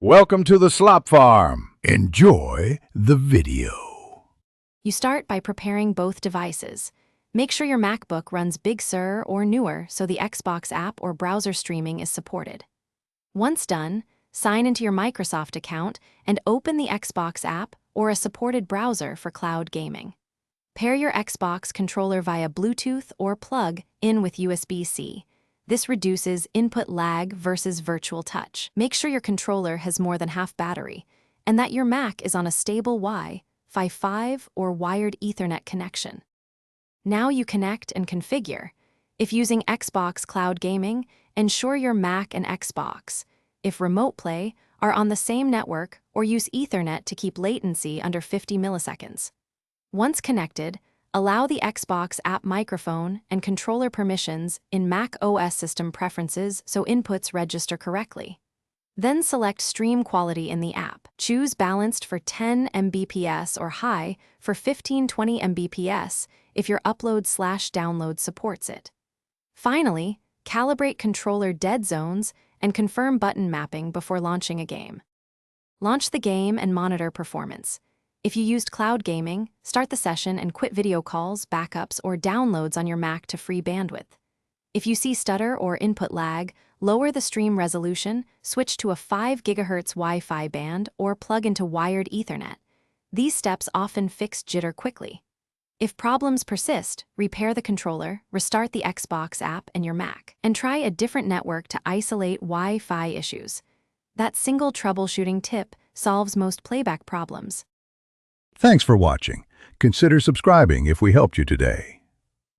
Welcome to the Slop Farm. Enjoy the video. You start by preparing both devices. Make sure your MacBook runs Big Sur or newer so the Xbox app or browser streaming is supported. Once done, sign into your Microsoft account and open the Xbox app or a supported browser for cloud gaming. Pair your Xbox controller via Bluetooth or plug in with USB-C. This reduces input lag versus virtual touch. Make sure your controller has more than half battery and that your Mac is on a stable Wi-Fi 5 or wired Ethernet connection. Now you connect and configure. If using Xbox Cloud Gaming, ensure your Mac and Xbox, if Remote Play, are on the same network or use Ethernet to keep latency under 50 milliseconds. Once connected, allow the Xbox app microphone and controller permissions in Mac OS system preferences so inputs register correctly. Then select Stream Quality in the app. Choose Balanced for 10 Mbps or High for 15-20 Mbps if your upload/download supports it. Finally, calibrate controller dead zones and confirm button mapping before launching a game. Launch the game and monitor performance. If you used cloud gaming, start the session and quit video calls, backups, or downloads on your Mac to free bandwidth. If you see stutter or input lag, lower the stream resolution, switch to a 5 GHz Wi-Fi band, or plug into wired Ethernet. These steps often fix jitter quickly. If problems persist, repair the controller, restart the Xbox app and your Mac, and try a different network to isolate Wi-Fi issues. That single troubleshooting tip solves most playback problems. Thanks for watching. Consider subscribing if we helped you today.